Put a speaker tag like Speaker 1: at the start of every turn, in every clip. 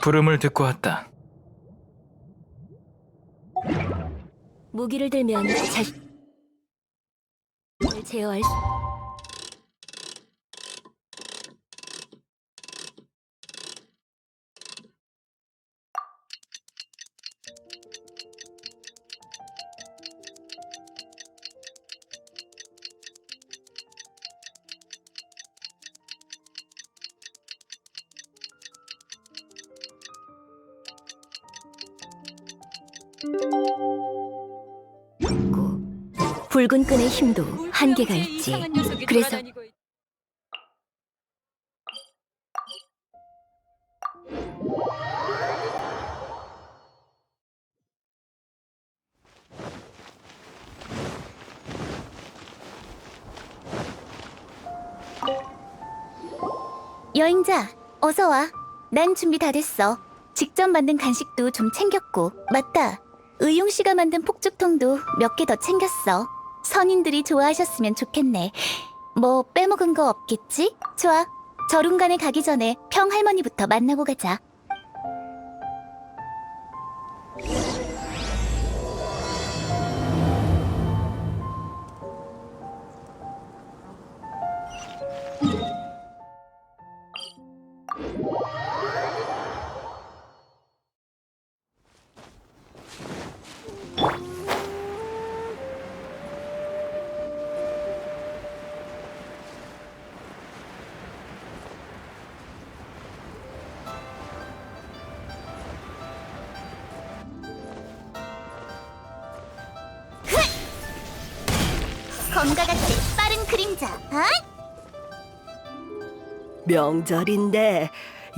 Speaker 1: 부름을 듣고 왔다.
Speaker 2: 무기를 들면 제어할 수... 붉은 끈의 힘도 한계가 있지. 그래서 여행자, 어서 와. 난 준비 다 됐어. 직접 만든 간식도 좀 챙겼고. 맞다. 의용 씨가 만든 폭죽통도 몇 개 더 챙겼어. 선인들이 좋아하셨으면 좋겠네. 뭐 빼먹은 거 없겠지? 좋아. 저lun간에 가기 전에 평할머니부터 만나고 가자. 검과 같이 빠른 그림자.
Speaker 3: 명절인데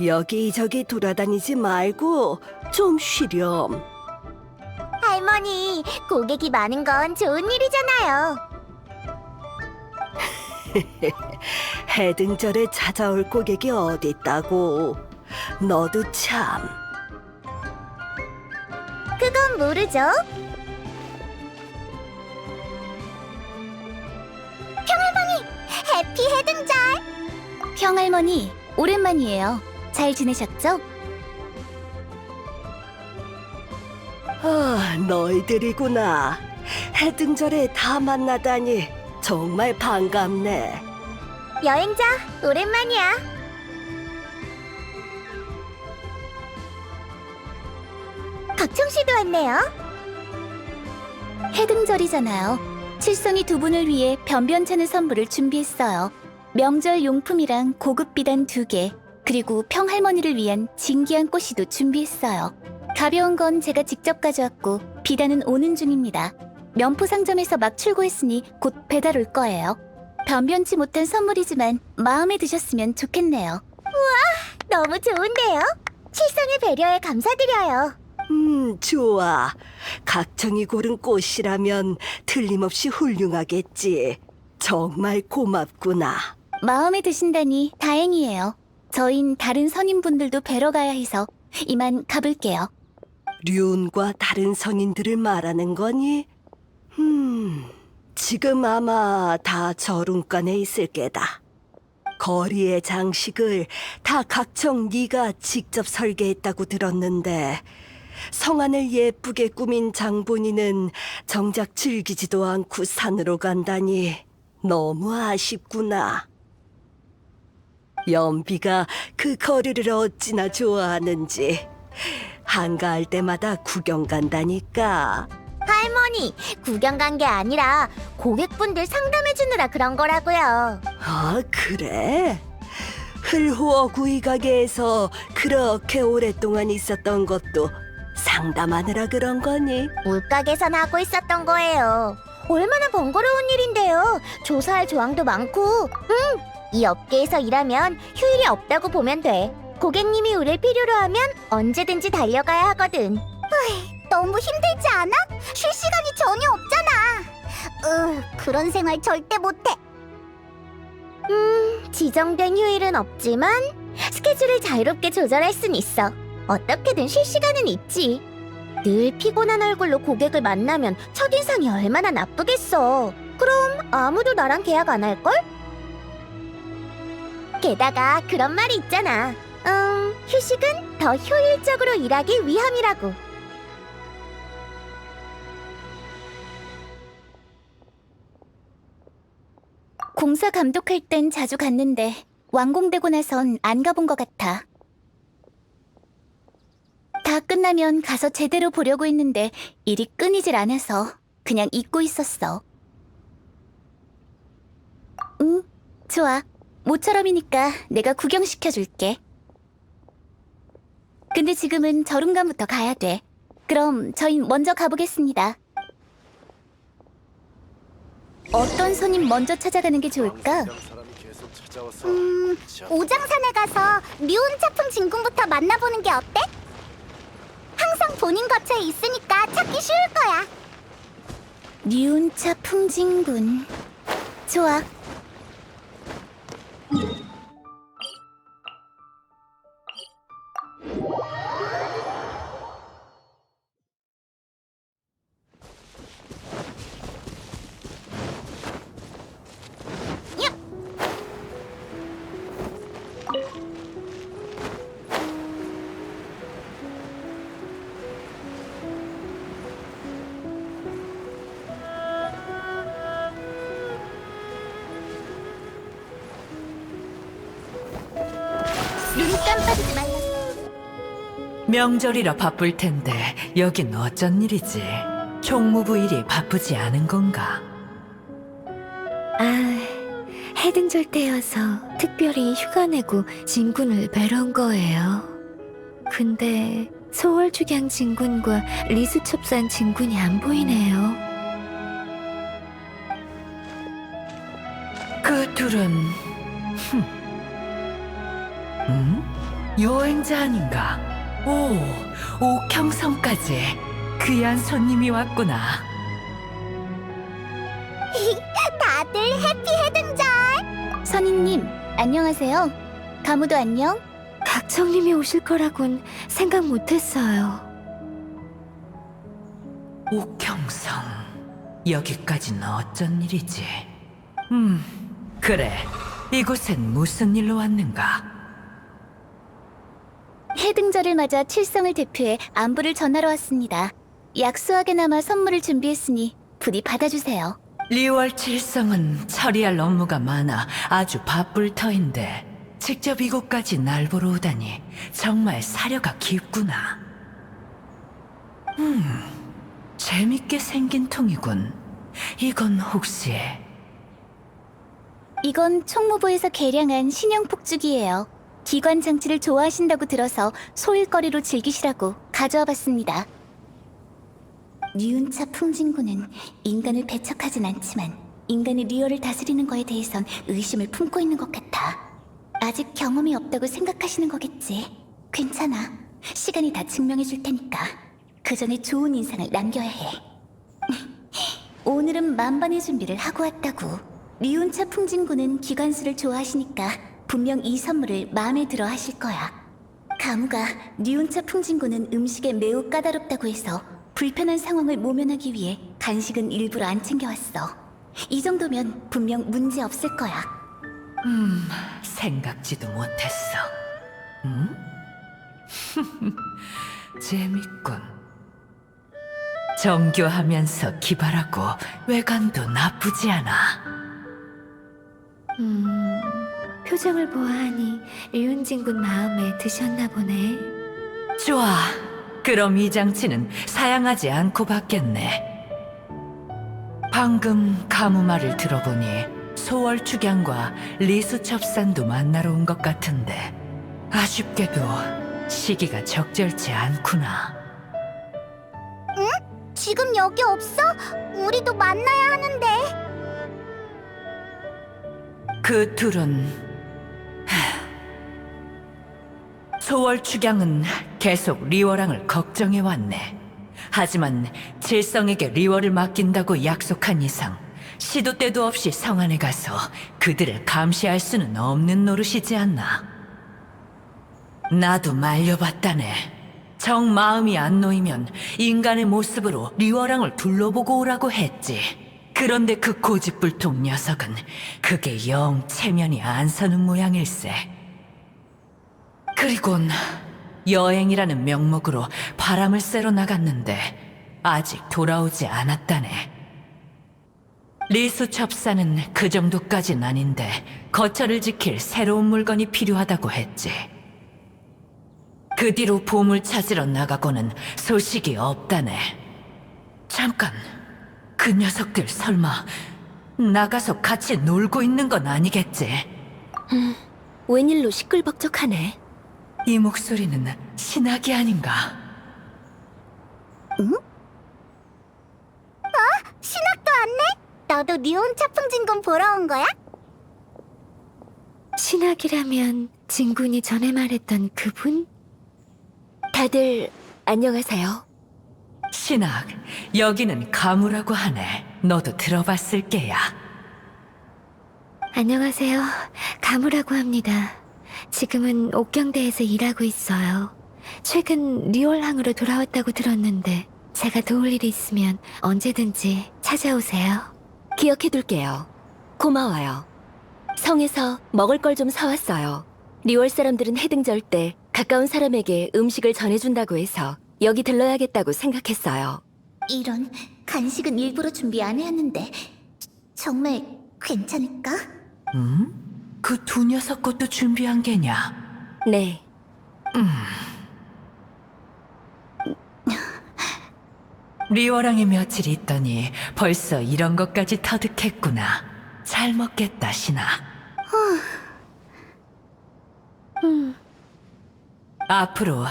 Speaker 3: 여기저기 돌아다니지 말고 좀 쉬렴.
Speaker 2: 할머니, 고객이 많은 건 좋은 일이잖아요.
Speaker 3: 해등절에 찾아올 고객이 어딨다고. 너도 참.
Speaker 2: 그건 모르죠. 평할머니, 해피 해등절. 평할머니, 오랜만이에요. 잘 지내셨죠?
Speaker 3: 아, 너희들이구나. 해등절에 다 만나다니 정말 반갑네.
Speaker 2: 여행자, 오랜만이야. 각청 씨도 왔네요. 해등절이잖아요. 칠성이 두 분을 위해 변변찮은 선물을 준비했어요. 명절 용품이랑 고급 비단 2개, 그리고 평할머니를 위한 진귀한 꽃이도 준비했어요. 가벼운 건 제가 직접 가져왔고 비단은 오는 중입니다. 면포 상점에서 막 출고했으니 곧 배달 올 거예요. 변변치 못한 선물이지만 마음에 드셨으면 좋겠네요. 우와, 너무 좋은데요? 칠성의 배려에 감사드려요.
Speaker 3: 좋아. 각청이 고른 꽃이라면 틀림없이 훌륭하겠지. 정말 고맙구나.
Speaker 2: 마음에 드신다니 다행이에요. 저흰 다른 선임분들도 뵈러 가야 해서 이만 가볼게요.
Speaker 3: 류운과 다른 선인들을 말하는 거니? 지금 아마 다 저룬간에 있을 게다. 거리의 장식을 다 각청 네가 직접 설계했다고 들었는데 성안을 예쁘게 꾸민 장본인은 정작 즐기지도 않고 산으로 간다니 너무 아쉽구나. 연비가 그 거리를 어찌나 좋아하는지 한가할 때마다 구경 간다니까.
Speaker 2: 할머니, 구경 간 게 아니라 고객분들 상담해주느라 그런 거라고요.
Speaker 3: 아, 그래? 흘호어 구이 가게에서 그렇게 오랫동안 있었던 것도 상담하느라 그런 거니?
Speaker 2: 물가게선 하고 있었던 거예요. 얼마나 번거로운 일인데요. 조사할 조항도 많고. 이 업계에서 일하면 휴일이 없다고 보면 돼. 고객님이 우릴 필요로 하면 언제든지 달려가야 하거든. 너무 힘들지 않아? 쉴 시간이 전혀 없잖아. 그런 생활 절대 못해. 지정된 휴일은 없지만 스케줄을 자유롭게 조절할 순 있어. 어떻게든 쉴 시간은 있지. 늘 피곤한 얼굴로 고객을 만나면 첫인상이 얼마나 나쁘겠어. 그럼 아무도 나랑 계약 안 할걸? 게다가 그런 말이 있잖아.
Speaker 1: 휴식은 더 효율적으로 일하기 위함이라고.
Speaker 2: 공사 감독할 땐 자주 갔는데 완공되고 나선 안 가본 것 같아. 다 끝나면 가서 제대로 보려고 했는데 일이 끊이질 않아서 그냥 잊고 있었어. 응, 좋아. 모처럼이니까 내가 구경시켜줄게. 근데 지금은 저lun간부터 가야 돼. 그럼 저희 먼저 가보겠습니다. 어떤 손님 먼저 찾아가는 게 좋을까?
Speaker 1: 오장산에 가서 류운차풍 진군부터 만나보는 게 어때? 항상 본인 거처에 있으니까 찾기 쉬울 거야.
Speaker 2: 류운차 풍진군. 좋아.
Speaker 1: 눈 깜빡이지 말라.
Speaker 4: 명절이라 바쁠 텐데 여긴 어쩐 일이지? 총무부 일이 바쁘지 않은 건가?
Speaker 5: 해등절 때여서 특별히 휴가 내고 진군을 뵈러 온 거예요. 근데 소월축양 진군과 리수첩산 진군이 안 보이네요.
Speaker 4: 그 둘은 여행자 아닌가? 오, 옥형성까지 귀한 손님이 왔구나.
Speaker 1: 다들 해피 해등절.
Speaker 2: 선임님, 안녕하세요. 가무도 안녕?
Speaker 5: 각청님이 오실 거라곤 생각 못했어요.
Speaker 4: 옥형성, 여기까지는 어쩐 일이지? 그래, 이곳엔 무슨 일로 왔는가?
Speaker 2: 해등절을 맞아 칠성을 대표해 안부를 전하러 왔습니다. 약소하게나마 선물을 준비했으니 부디 받아주세요.
Speaker 4: 리월 칠성은 처리할 업무가 많아 아주 바쁠 터인데 직접 이곳까지 날 보러 오다니 정말 사려가 깊구나. 재밌게 생긴 통이군. 이건 혹시...
Speaker 2: 이건 총무부에서 개량한 신형 폭죽이에요. 기관 장치를 좋아하신다고 들어서 소일거리로 즐기시라고 가져와 봤습니다. 류운차 풍진군은 인간을 배척하진 않지만 인간이 리얼을 다스리는 거에 대해선 의심을 품고 있는 것 같아. 아직 경험이 없다고 생각하시는 거겠지. 괜찮아. 시간이 다 증명해 줄 테니까. 그 전에 좋은 인상을 남겨야 해. 오늘은 만반의 준비를 하고 왔다고. 류운차 풍진군은 기관수를 좋아하시니까 분명 이 선물을 마음에 들어 하실 거야. 가무가 류운차 풍진군은 음식에 매우 까다롭다고 해서 불편한 상황을 모면하기 위해 간식은 일부러 안 챙겨왔어. 이 정도면 분명 문제 없을 거야.
Speaker 4: 생각지도 못했어. 재밌군. 정교하면서 기발하고 외관도 나쁘지 않아.
Speaker 5: 표정을 보아하니 류은진군 마음에 드셨나 보네.
Speaker 4: 좋아. 그럼 이 장치는 사양하지 않고 받겠네. 방금 가무 말을 들어보니 소월축양과 리수첩산도 만나러 온 것 같은데 아쉽게도 시기가 적절치 않구나.
Speaker 1: 지금 여기 없어? 우리도 만나야 하는데.
Speaker 4: 그 둘은 소월축양은 계속 리워랑을 걱정해왔네. 하지만 칠성에게 리워를 맡긴다고 약속한 이상 시도 때도 없이 성안에 가서 그들을 감시할 수는 없는 노릇이지 않나. 나도 말려봤다네. 정 마음이 안 놓이면 인간의 모습으로 리워랑을 둘러보고 오라고 했지. 그런데 그 고집불통 녀석은 그게 영 체면이 안 서는 모양일세. 그리곤 여행이라는 명목으로 바람을 쐬러 나갔는데 아직 돌아오지 않았다네. 리수 첩사는 그 정도까진 아닌데 거처를 지킬 새로운 물건이 필요하다고 했지. 그 뒤로 보물 찾으러 나가고는 소식이 없다네. 잠깐, 그 녀석들 설마 나가서 같이 놀고 있는 건 아니겠지?
Speaker 2: 웬일로 시끌벅적하네.
Speaker 4: 이 목소리는 신학이 아닌가?
Speaker 1: 신학도 왔네? 너도 리온 차풍 진군 보러 온 거야?
Speaker 5: 신학이라면 진군이 전에 말했던 그분?
Speaker 2: 다들 안녕하세요.
Speaker 4: 신학, 여기는 가무라고 하네. 너도 들어봤을 게야.
Speaker 5: 안녕하세요. 가무라고 합니다. 지금은 옥경대에서 일하고 있어요. 최근 리월항으로 돌아왔다고 들었는데 제가 도울 일이 있으면 언제든지 찾아오세요.
Speaker 2: 기억해둘게요. 고마워요. 성에서 먹을 걸 좀 사왔어요. 리월 사람들은 해등절 때 가까운 사람에게 음식을 전해준다고 해서 여기 들러야겠다고 생각했어요.
Speaker 1: 이런, 간식은 일부러 준비 안 해왔는데 정말 괜찮을까?
Speaker 4: 그 두 녀석 것도 준비한 게냐?
Speaker 2: 네.
Speaker 4: 리워랑에 며칠 있더니 벌써 이런 것까지 터득했구나. 잘 먹겠다, 신아. 앞으로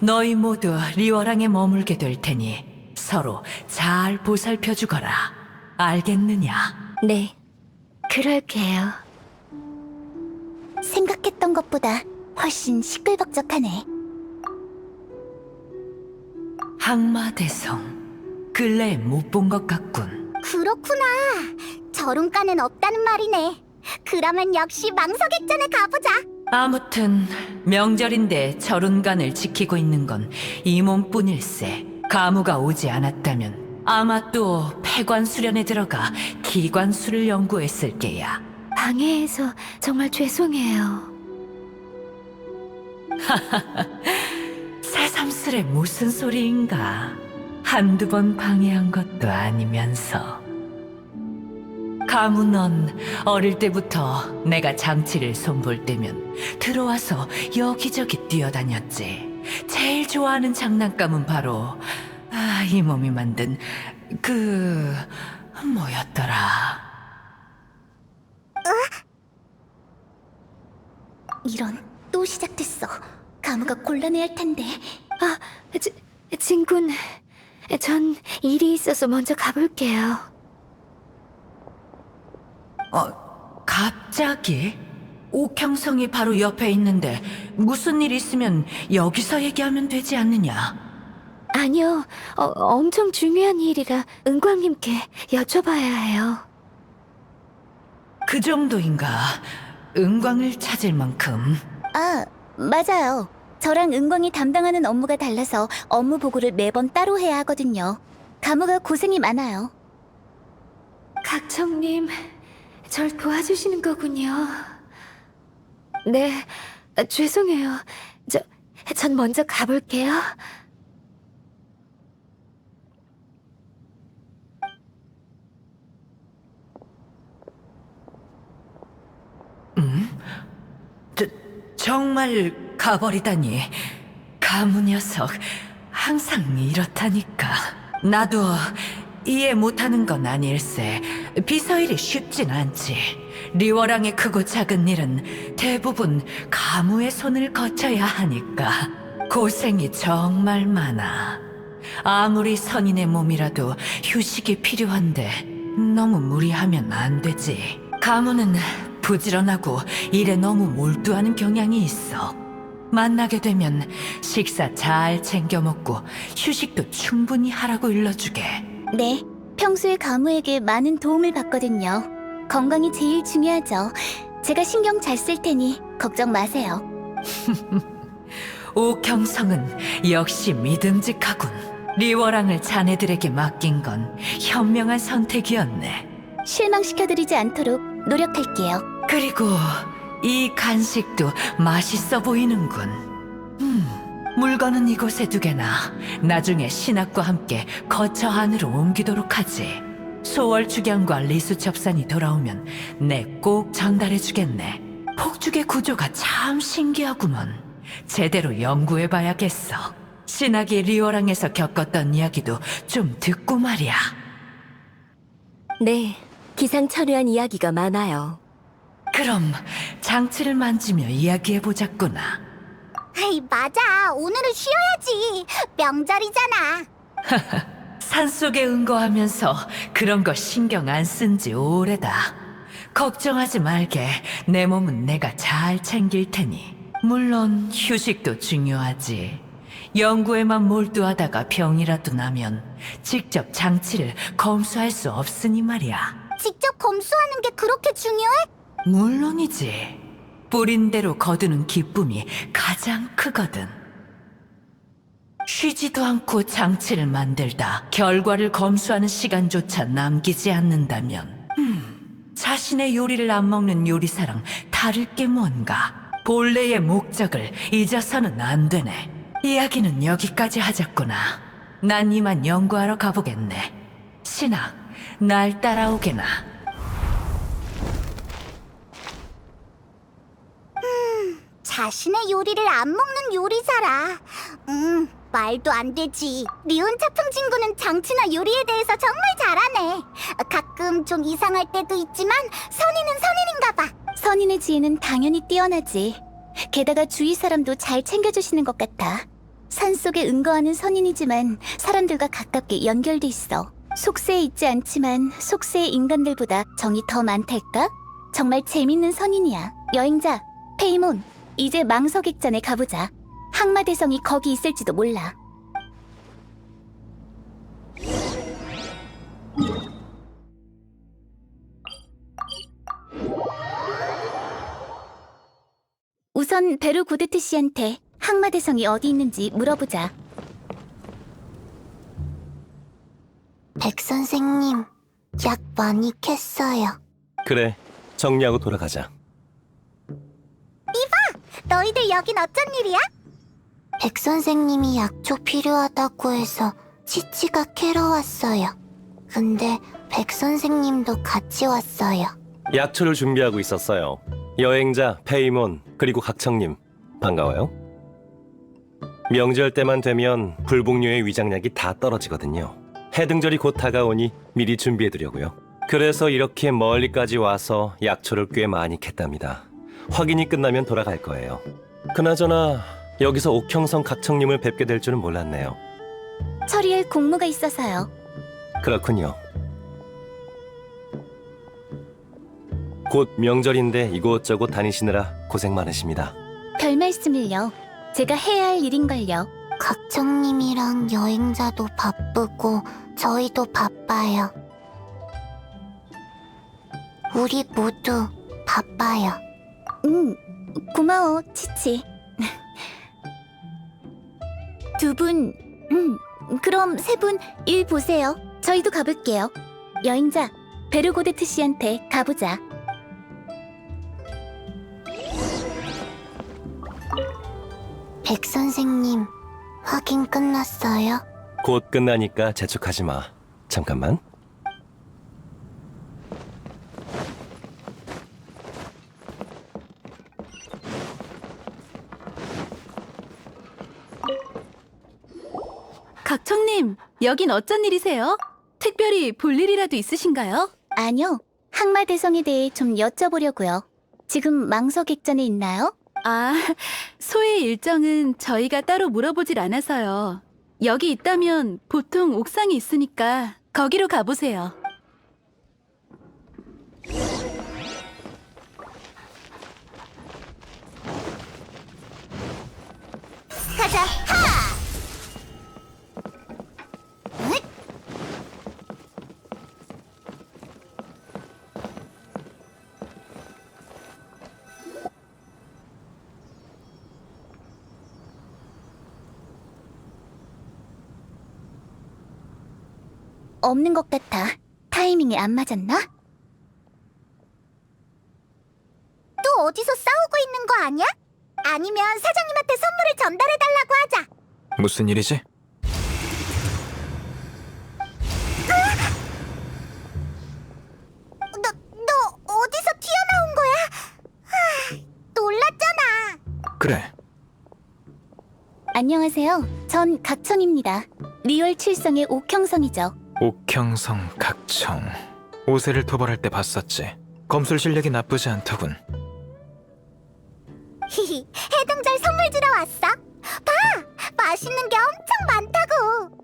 Speaker 4: 너희 모두 리워랑에 머물게 될 테니 서로 잘 보살펴주거라. 알겠느냐?
Speaker 2: 네.
Speaker 5: 그럴게요.
Speaker 1: 생각했던 것보다 훨씬 시끌벅적하네.
Speaker 4: 항마대성. 근래에 못 본 것 같군.
Speaker 1: 그렇구나. 저룬가는 없다는 말이네. 그러면 역시 망석액전에 가보자.
Speaker 4: 아무튼 명절인데 절운간을 지키고 있는 건 이 몸뿐일세. 가무가 오지 않았다면 아마 또 폐관 수련에 들어가 기관수를 연구했을 게야.
Speaker 5: 방해해서 정말 죄송해요.
Speaker 4: 새삼스레 무슨 소리인가. 한두 번 방해한 것도 아니면서. 가무 넌 어릴 때부터 내가 장치를 손볼 때면 들어와서 여기저기 뛰어다녔지. 제일 좋아하는 장난감은 바로 이 몸이 만든 뭐였더라.
Speaker 1: 이런, 또 시작됐어. 가무가 곤란해할 텐데.
Speaker 5: 진군, 전 일이 있어서 먼저 가볼게요.
Speaker 4: 갑자기? 옥형성이 바로 옆에 있는데 무슨 일 있으면 여기서 얘기하면 되지 않느냐?
Speaker 5: 아니요, 엄청 중요한 일이라 은광님께 여쭤봐야 해요.
Speaker 4: 그 정도인가? 은광을 찾을 만큼.
Speaker 2: 아, 맞아요. 저랑 은광이 담당하는 업무가 달라서 업무 보고를 매번 따로 해야 하거든요. 가무가 고생이 많아요.
Speaker 5: 각청님, 절 도와주시는 거군요. 네, 죄송해요. 전 먼저 가볼게요.
Speaker 4: 정말 가버리다니. 가무 녀석, 항상 이렇다니까. 나도 이해 못하는 건 아닐세. 비서일이 쉽진 않지. 리워랑의 크고 작은 일은 대부분 가무의 손을 거쳐야 하니까 고생이 정말 많아. 아무리 선인의 몸이라도 휴식이 필요한데 너무 무리하면 안 되지. 가무는 부지런하고 일에 너무 몰두하는 경향이 있어. 만나게 되면 식사 잘 챙겨 먹고 휴식도 충분히 하라고 일러주게.
Speaker 2: 네, 평소에 가무에게 많은 도움을 받거든요. 건강이 제일 중요하죠. 제가 신경 잘 쓸 테니 걱정 마세요.
Speaker 4: 옥형성은 역시 믿음직하군. 리워랑을 자네들에게 맡긴 건 현명한 선택이었네.
Speaker 2: 실망시켜드리지 않도록 노력할게요.
Speaker 4: 그리고 이 간식도 맛있어 보이는군. 물건은 이곳에 두게나 나중에 신학과 함께 거처 안으로 옮기도록 하지. 소월 축양과 리수 첩산이 돌아오면 내 꼭 전달해주겠네. 폭죽의 구조가 참 신기하구먼. 제대로 연구해봐야겠어. 신학이 리오랑에서 겪었던 이야기도 좀 듣고 말이야.
Speaker 5: 네, 기상천외한 이야기가 많아요.
Speaker 4: 그럼 장치를 만지며 이야기해보자꾸나.
Speaker 1: 아이, 맞아. 오늘은 쉬어야지. 명절이잖아.
Speaker 4: 산속에 은거하면서 그런 거 신경 안 쓴 지 오래다. 걱정하지 말게. 내 몸은 내가 잘 챙길 테니. 물론 휴식도 중요하지. 연구에만 몰두하다가 병이라도 나면 직접 장치를 검수할 수 없으니 말이야.
Speaker 1: 직접 검수하는 게 그렇게 중요해?
Speaker 4: 물론이지. 뿌린 대로 거두는 기쁨이 가장 크거든. 쉬지도 않고 장치를 만들다 결과를 검수하는 시간조차 남기지 않는다면 자신의 요리를 안 먹는 요리사랑 다를 게 뭔가. 본래의 목적을 잊어서는 안 되네. 이야기는 여기까지 하자꾸나. 난 이만 연구하러 가보겠네. 신학, 날 따라오게나.
Speaker 1: 자신의 요리를 안 먹는 요리사라. 말도 안 되지. 리온 차풍 친구는 장치나 요리에 대해서 정말 잘하네. 가끔 좀 이상할 때도 있지만 선인은 선인인가 봐.
Speaker 2: 선인의 지혜는 당연히 뛰어나지. 게다가 주위 사람도 잘 챙겨주시는 것 같아. 산속에 은거하는 선인이지만 사람들과 가깝게 연결돼 있어. 속세에 있지 않지만 속세의 인간들보다 정이 더 많달까? 정말 재밌는 선인이야. 여행자, 페이몬, 이제 망석액전에 가보자. 항마대성이 거기 있을지도 몰라. 우선 베르 고데트 씨한테 항마대성이 어디 있는지 물어보자.
Speaker 1: 백 선생님, 약 많이 캤어요.
Speaker 6: 그래, 정리하고 돌아가자.
Speaker 1: 너희들 여긴 어쩐 일이야? 백 선생님이 약초 필요하다고 해서 치치가 캐러 왔어요. 근데 백 선생님도 같이 왔어요.
Speaker 6: 약초를 준비하고 있었어요. 여행자, 페이몬, 그리고 각청님, 반가워요. 명절 때만 되면 불복류의 위장약이 다 떨어지거든요. 해등절이 곧 다가오니 미리 준비해두려고요. 그래서 이렇게 멀리까지 와서 약초를 꽤 많이 캤답니다. 확인이 끝나면 돌아갈 거예요. 그나저나 여기서 옥형성 각청님을 뵙게 될 줄은 몰랐네요.
Speaker 2: 처리할 공무가 있어서요.
Speaker 6: 그렇군요. 곧 명절인데 이곳저곳 다니시느라 고생 많으십니다.
Speaker 2: 별 말씀을요. 제가 해야 할 일인걸요.
Speaker 1: 각청님이랑 여행자도 바쁘고 저희도 바빠요. 우리 모두 바빠요.
Speaker 2: 고마워, 치치. 두 분, 그럼 세 분 일 보세요. 저희도 가볼게요. 여행자, 베르고데트 씨한테 가보자.
Speaker 1: 백 선생님, 확인 끝났어요?
Speaker 6: 곧 끝나니까 재촉하지 마. 잠깐만.
Speaker 7: 각청님, 여긴 어쩐 일이세요? 특별히 볼 일이라도 있으신가요?
Speaker 2: 아니요, 항마대성에 대해 좀 여쭤보려고요. 지금 망석액전에 있나요?
Speaker 7: 아, 소의 일정은 저희가 따로 물어보질 않아서요. 여기 있다면 보통 옥상에 있으니까 거기로 가보세요.
Speaker 1: 가자! 하! 으잇!
Speaker 2: 없는 것 같아. 타이밍이 안 맞았나?
Speaker 1: 또 어디서 싸우고 있는 거 아니야? 아니면 사장님한테 선물을 전달해달라고 하자.
Speaker 8: 무슨 일이지?
Speaker 1: 너 어디서 튀어나온 거야? 놀랐잖아.
Speaker 8: 그래,
Speaker 2: 안녕하세요. 전 각청입니다. 리월 칠성의 옥형성이죠.
Speaker 8: 옥형성 각청. 오세를 토벌할 때 봤었지. 검술 실력이 나쁘지 않더군.
Speaker 1: 히히, 해등절 선물 주러 왔어. 봐! 맛있는 게 엄청 많다고.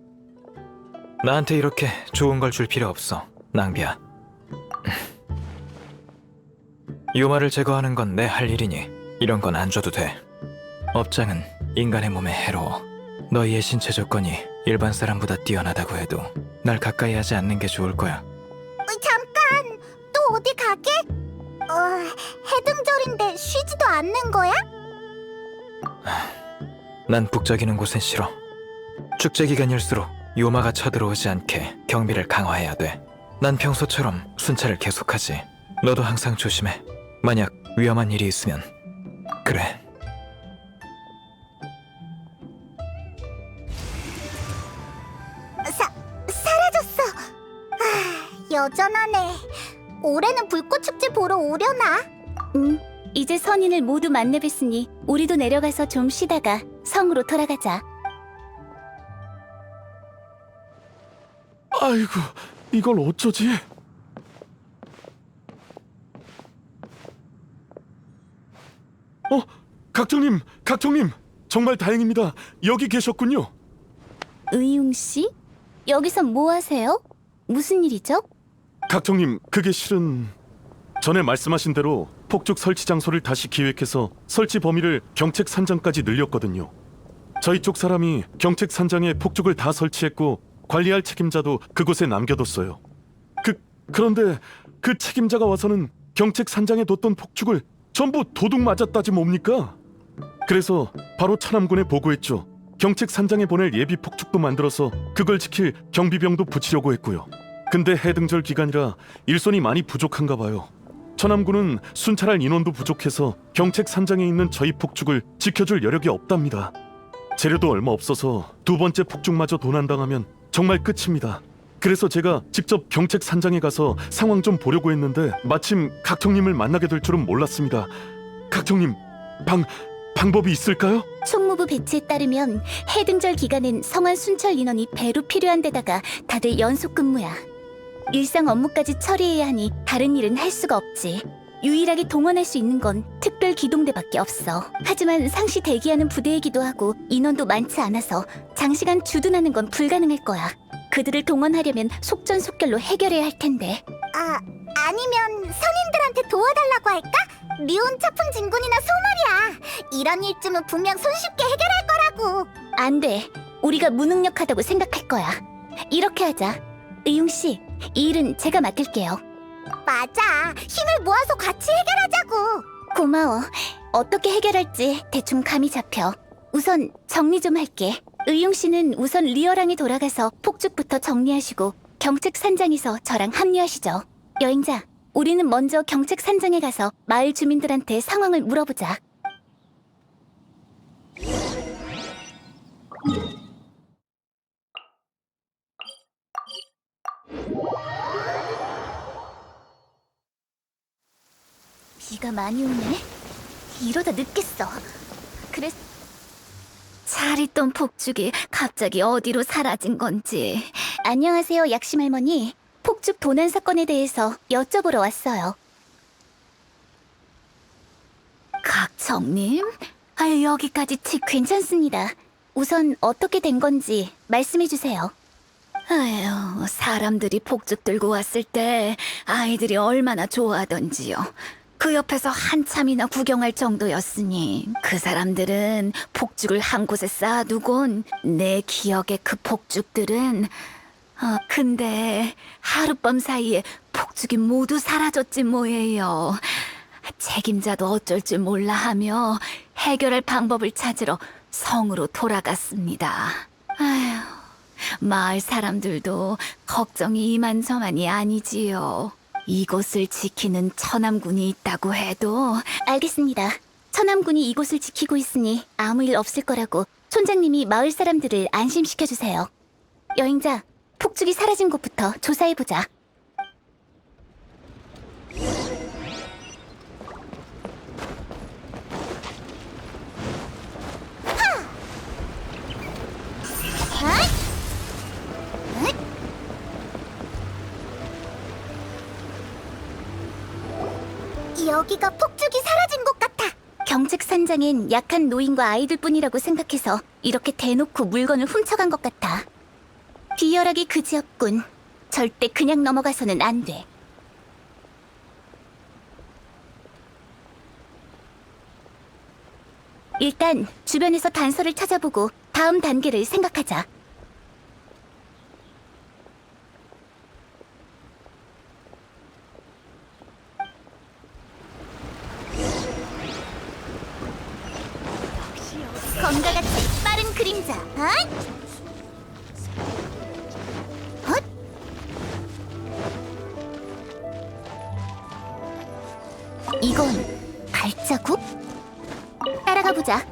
Speaker 8: 나한테 이렇게 좋은 걸 줄 필요 없어. 낭비야. 요마를 제거하는 건 내 할 일이니 이런 건 안 줘도 돼. 업장은 인간의 몸에 해로워. 너희의 신체 조건이 일반 사람보다 뛰어나다고 해도 날 가까이 하지 않는 게 좋을 거야.
Speaker 1: 잠깐, 또 어디 가게? 해등절인데 쉬지도 않는 거야?
Speaker 8: 난 북적이는 곳은 싫어. 축제 기간일수록 요마가 쳐들어오지 않게 경비를 강화해야 돼. 난 평소처럼 순찰을 계속하지. 너도 항상 조심해. 만약 위험한 일이 있으면. 그래.
Speaker 1: 사라졌어. 여전하네. 올해는 불꽃축제 보러 오려나?
Speaker 2: 이제 선인을 모두 만나뵀으니 우리도 내려가서 좀 쉬다가 성으로 돌아가자.
Speaker 9: 아이고, 이걸 어쩌지? 각청님, 정말 다행입니다. 여기 계셨군요.
Speaker 2: 의웅 씨? 여기서 뭐 하세요? 무슨 일이죠?
Speaker 9: 각청님, 그게 실은 전에 말씀하신 대로 폭죽 설치 장소를 다시 기획해서 설치 범위를 경책 산장까지 늘렸거든요. 저희 쪽 사람이 경책 산장에 폭죽을 다 설치했고 관리할 책임자도 그곳에 남겨뒀어요. 그런데 그 책임자가 와서는 경책 산장에 뒀던 폭죽을 전부 도둑 맞았다지 뭡니까? 그래서 바로 천암군에 보고했죠. 경책 산장에 보낼 예비 폭죽도 만들어서 그걸 지킬 경비병도 붙이려고 했고요. 근데 해등절 기간이라 일손이 많이 부족한가 봐요. 천암군은 순찰할 인원도 부족해서 경책 산장에 있는 저희 폭죽을 지켜줄 여력이 없답니다. 재료도 얼마 없어서 두 번째 폭죽마저 도난당하면 정말 끝입니다. 그래서 제가 직접 경책 산장에 가서 상황 좀 보려고 했는데 마침 각청님을 만나게 될 줄은 몰랐습니다. 각청님, 방법이 있을까요?
Speaker 2: 총무부 배치에 따르면 해등절 기간엔 성안 순찰 인원이 배로 필요한 데다가 다들 연속 근무야. 일상 업무까지 처리해야 하니 다른 일은 할 수가 없지. 유일하게 동원할 수 있는 건 특별 기동대밖에 없어. 하지만 상시 대기하는 부대이기도 하고 인원도 많지 않아서 장시간 주둔하는 건 불가능할 거야. 그들을 동원하려면 속전속결로 해결해야 할 텐데.
Speaker 1: 아니면 선인들한테 도와달라고 할까? 리온 차풍 진군이나 소말이야. 이런 일쯤은 분명 손쉽게 해결할 거라고.
Speaker 2: 안 돼. 우리가 무능력하다고 생각할 거야. 이렇게 하자. 의웅 씨, 이 일은 제가 맡을게요.
Speaker 1: 맞아. 힘을 모아서 같이 해결하자고.
Speaker 2: 고마워. 어떻게 해결할지 대충 감이 잡혀. 우선 정리 좀 할게. 의용 씨는 우선 리어랑에 돌아가서 폭죽부터 정리하시고 경책 산장에서 저랑 합류하시죠. 여행자, 우리는 먼저 경책 산장에 가서 마을 주민들한테 상황을 물어보자. 비가 많이 오네. 이러다 늦겠어. 그래. 잘 있던 폭죽이 갑자기 어디로 사라진 건지. 안녕하세요, 약심 할머니. 폭죽 도난 사건에 대해서 여쭤보러 왔어요. 각청님? 여기까지 괜찮습니다. 우선 어떻게 된 건지 말씀해 주세요.
Speaker 7: 아휴, 사람들이 폭죽 들고 왔을 때 아이들이 얼마나 좋아하던지요. 그 옆에서 한참이나 구경할 정도였으니 그 사람들은 폭죽을 한 곳에 쌓아두곤 내 기억에 그 폭죽들은 근데 하룻밤 사이에 폭죽이 모두 사라졌지 뭐예요. 책임자도 어쩔 줄 몰라 하며 해결할 방법을 찾으러 성으로 돌아갔습니다. 아휴, 마을 사람들도 걱정이 이만저만이 아니지요. 이곳을 지키는 천암군이 있다고 해도.
Speaker 2: 알겠습니다. 천암군이 이곳을 지키고 있으니 아무 일 없을 거라고 촌장님이 마을 사람들을 안심시켜주세요. 여행자, 폭죽이 사라진 곳부터 조사해보자.
Speaker 1: 여기가 폭죽이 사라진 곳 같아.
Speaker 2: 경책산장엔 약한 노인과 아이들뿐이라고 생각해서 이렇게 대놓고 물건을 훔쳐간 것 같아. 비열하기 그지없군. 절대 그냥 넘어가서는 안 돼. 일단 주변에서 단서를 찾아보고 다음 단계를 생각하자.
Speaker 1: 검과 같이 빠른 그림자.
Speaker 2: 이건 발자국? 따라가 보자.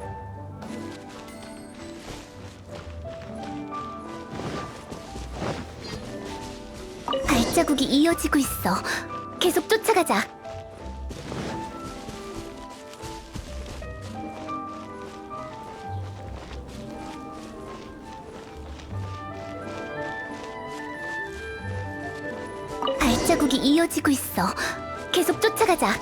Speaker 2: 발자국이 이어지고 있어. 계속 쫓아가자. 발자국이 이어지고 있어. 계속 쫓아가자.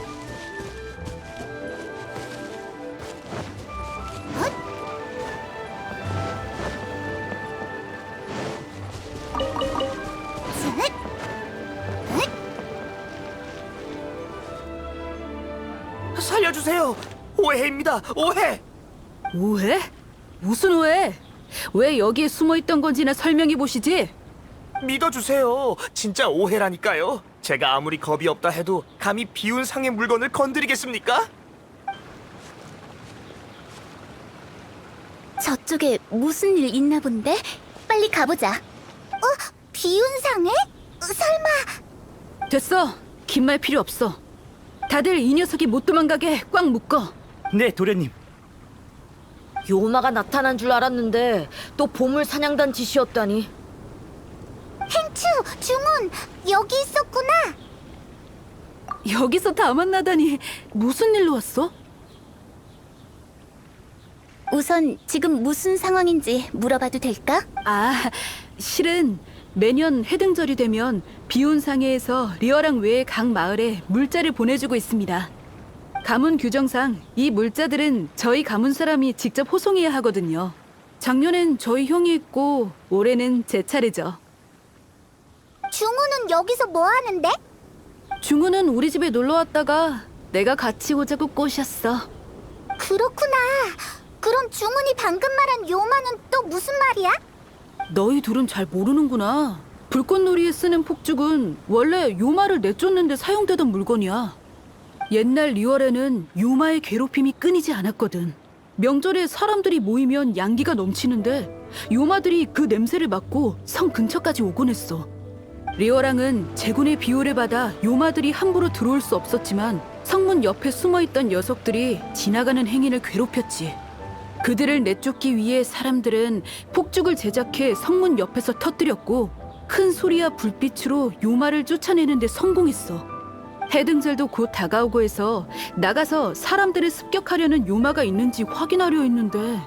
Speaker 10: 살려주세요. 오해입니다. 오해.
Speaker 7: 오해? 무슨 오해? 왜 여기에 숨어있던 건지나 설명해 보시지.
Speaker 10: 믿어주세요. 진짜 오해라니까요. 제가 아무리 겁이 없다 해도 감히 비운 상의 물건을 건드리겠습니까?
Speaker 2: 저쪽에 무슨 일 있나 본데? 빨리 가보자.
Speaker 1: 비운상에? 설마.
Speaker 7: 됐어. 긴 말 필요 없어. 다들 이 녀석이 못 도망가게 꽉 묶어.
Speaker 10: 네, 도련님.
Speaker 5: 요마가 나타난 줄 알았는데 또 보물 사냥단 짓이었다니.
Speaker 1: 행추, 중훈, 여기 있었구나.
Speaker 7: 여기서 다 만나다니. 무슨 일로 왔어?
Speaker 2: 우선 지금 무슨 상황인지 물어봐도 될까?
Speaker 7: 아, 실은 매년 해등절이 되면 비온상해에서 리어랑 외의 각 마을에 물자를 보내주고 있습니다. 가문 규정상 이 물자들은 저희 가문 사람이 직접 호송해야 하거든요. 작년엔 저희 형이 있고 올해는 제 차례죠.
Speaker 1: 중훈은 여기서 뭐 하는데?
Speaker 7: 중우는 우리 집에 놀러 왔다가 내가 같이 오자고 꼬셨어.
Speaker 1: 그렇구나. 그럼 중훈이 방금 말한 요마는 또 무슨 말이야?
Speaker 7: 너희 둘은 잘 모르는구나. 불꽃놀이에 쓰는 폭죽은 원래 요마를 내쫓는데 사용되던 물건이야. 옛날 리월에는 요마의 괴롭힘이 끊이지 않았거든. 명절에 사람들이 모이면 양기가 넘치는데 요마들이 그 냄새를 맡고 성 근처까지 오곤 했어. 리어랑은 제군의 비호를 받아 요마들이 함부로 들어올 수 없었지만 성문 옆에 숨어있던 녀석들이 지나가는 행인을 괴롭혔지. 그들을 내쫓기 위해 사람들은 폭죽을 제작해 성문 옆에서 터뜨렸고 큰 소리와 불빛으로 요마를 쫓아내는 데 성공했어. 해등절도 곧 다가오고 해서 나가서 사람들을 습격하려는 요마가 있는지 확인하려 했는데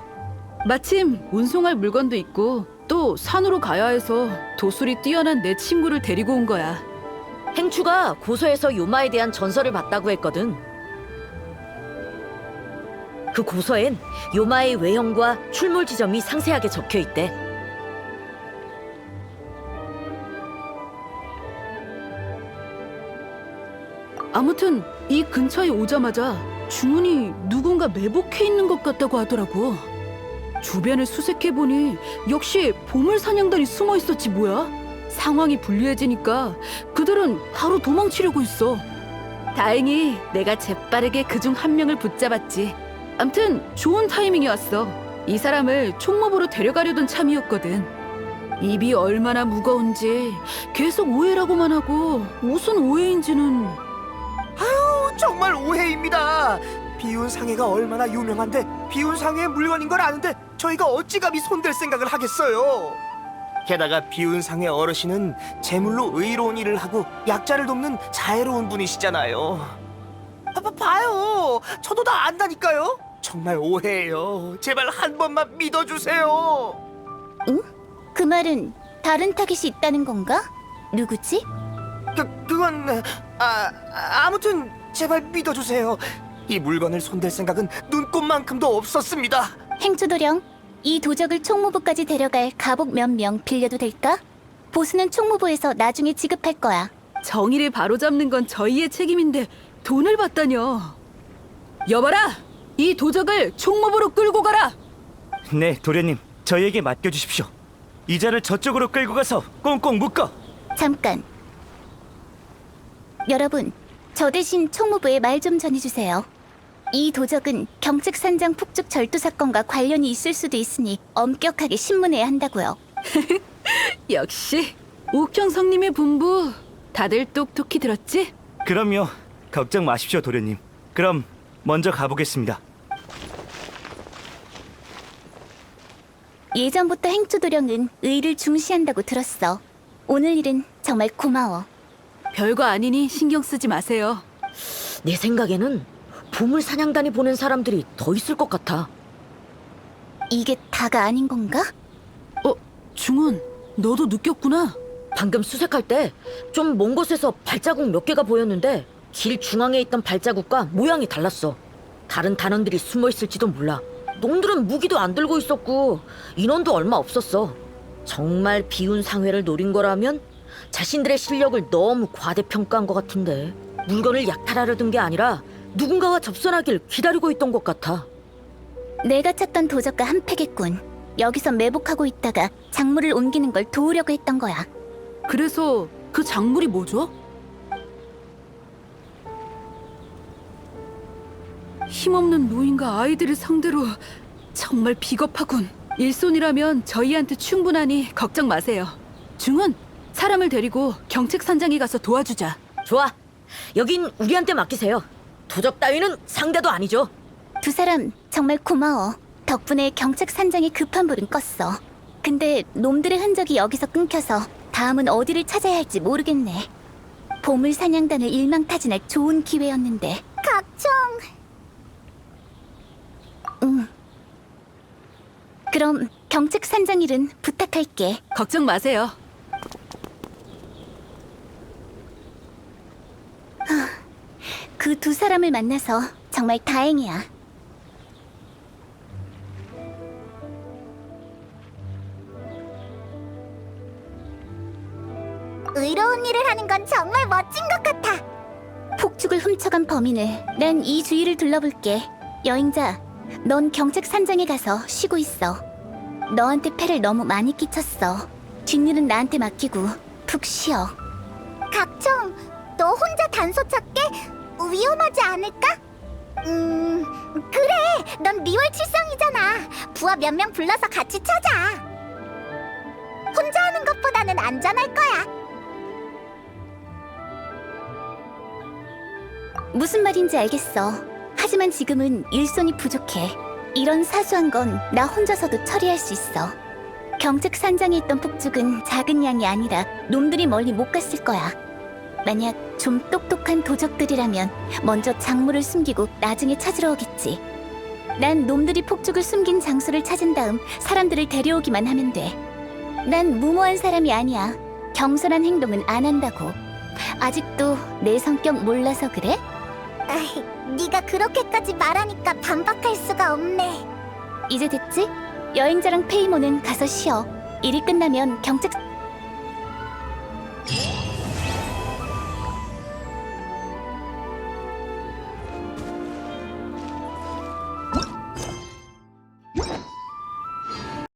Speaker 7: 마침 운송할 물건도 있고 또 산으로 가야 해서 도술이 뛰어난 내 친구를 데리고 온 거야.
Speaker 5: 행추가 고서에서 요마에 대한 전설을 봤다고 했거든. 그 고서엔 요마의 외형과 출몰 지점이 상세하게 적혀 있대.
Speaker 7: 아무튼 이 근처에 오자마자 중훈이 누군가 매복해 있는 것 같다고 하더라고. 주변을 수색해보니 역시 보물사냥단이 숨어 있었지 뭐야. 상황이 불리해지니까 그들은 바로 도망치려고 했어. 다행히 내가 재빠르게 그중 한 명을 붙잡았지. 암튼 좋은 타이밍이 왔어. 이 사람을 총무부로 데려가려던 참이었거든. 입이 얼마나 무거운지 계속 오해라고만 하고 무슨 오해인지는...
Speaker 10: 정말 오해입니다. 비운 상해가 얼마나 유명한데 비운 상해의 물건인 걸 아는데 저희가 어찌 감히 손댈 생각을 하겠어요. 게다가 비운 상해 어르신은 제물로 의로운 일을 하고 약자를 돕는 자애로운 분이시잖아요. 봐요. 저도 다 안다니까요. 정말 오해예요. 제발 한 번만 믿어주세요.
Speaker 2: 그 말은 다른 타깃이 있다는 건가? 누구지?
Speaker 10: 그건 아무튼 제발 믿어주세요. 이 물건을 손댈 생각은 눈꼽만큼도 없었습니다.
Speaker 2: 행주도령, 이 도적을 총무부까지 데려갈 가복 몇 명 빌려도 될까? 보수는 총무부에서 나중에 지급할 거야.
Speaker 7: 정의를 바로잡는 건 저희의 책임인데 돈을 받다뇨. 여봐라! 이 도적을 총무부로 끌고 가라!
Speaker 11: 네, 도련님. 저희에게 맡겨주십시오. 이자를 저쪽으로 끌고 가서 꽁꽁 묶어.
Speaker 2: 잠깐. 여러분, 저 대신 총무부에 말 좀 전해주세요. 이 도적은 경책산장 폭죽 절도 사건과 관련이 있을 수도 있으니 엄격하게 신문해야 한다고요.
Speaker 7: 역시 옥형성님의 분부 다들 똑똑히 들었지?
Speaker 11: 그럼요. 걱정 마십시오, 도련님. 그럼 먼저 가보겠습니다.
Speaker 2: 예전부터 행주도령은 의를 중시한다고 들었어. 오늘 일은 정말 고마워.
Speaker 7: 별거 아니니 신경 쓰지 마세요.
Speaker 5: 내 생각에는 보물 사냥단이 보낸 사람들이 더 있을 것 같아.
Speaker 2: 이게 다가 아닌 건가?
Speaker 7: 중훈, 너도 느꼈구나.
Speaker 5: 방금 수색할 때 좀 먼 곳에서 발자국 몇 개가 보였는데 길 중앙에 있던 발자국과 모양이 달랐어. 다른 단원들이 숨어 있을지도 몰라. 놈들은 무기도 안 들고 있었고 인원도 얼마 없었어. 정말 비운 상회를 노린 거라면 자신들의 실력을 너무 과대평가한 것 같은데 물건을 약탈하려 든 게 아니라 누군가와 접선하길 기다리고 있던 것 같아.
Speaker 2: 내가 찾던 도적과 한패겠군. 여기서 매복하고 있다가 작물을 옮기는 걸 도우려고 했던 거야.
Speaker 7: 그래서 그 작물이 뭐죠? 힘없는 노인과 아이들을 상대로 정말 비겁하군. 일손이라면 저희한테 충분하니 걱정 마세요. 중은 사람을 데리고 경책산장에 가서 도와주자.
Speaker 5: 좋아. 여긴 우리한테 맡기세요. 도적 따위는 상대도 아니죠.
Speaker 2: 두 사람 정말 고마워. 덕분에 경책산장의 급한 불은 껐어. 근데 놈들의 흔적이 여기서 끊겨서 다음은 어디를 찾아야 할지 모르겠네. 보물 사냥단을 일망타진할 좋은 기회였는데.
Speaker 1: 각청.
Speaker 2: 응. 그럼 경책산장 일은 부탁할게.
Speaker 7: 걱정 마세요.
Speaker 2: 그 두 사람을 만나서 정말 다행이야.
Speaker 1: 의로운 일을 하는 건 정말 멋진 것 같아.
Speaker 2: 폭죽을 훔쳐간 범인을 난 이 주위를 둘러볼게. 여행자, 넌 경책산장에 가서 쉬고 있어. 너한테 폐를 너무 많이 끼쳤어. 뒷일은 나한테 맡기고 푹 쉬어.
Speaker 1: 각청, 너 혼자 단소 찾게 위험하지 않을까? 그래. 넌 리월 칠성이잖아. 부하 몇 명 불러서 같이 찾아. 혼자 하는 것보다는 안전할 거야.
Speaker 2: 무슨 말인지 알겠어. 하지만 지금은 일손이 부족해. 이런 사소한 건 나 혼자서도 처리할 수 있어. 경책산장에 있던 폭죽은 작은 양이 아니라 놈들이 멀리 못 갔을 거야. 만약 좀 똑똑한 도적들이라면 먼저 작물을 숨기고 나중에 찾으러 오겠지. 난 놈들이 폭죽을 숨긴 장소를 찾은 다음 사람들을 데려오기만 하면 돼. 난 무모한 사람이 아니야. 경솔한 행동은 안 한다고. 아직도 내 성격 몰라서 그래?
Speaker 1: 아이, 네가 그렇게까지 말하니까 반박할 수가 없네.
Speaker 2: 이제 됐지? 여행자랑 페이모는 가서 쉬어. 일이 끝나면 경책...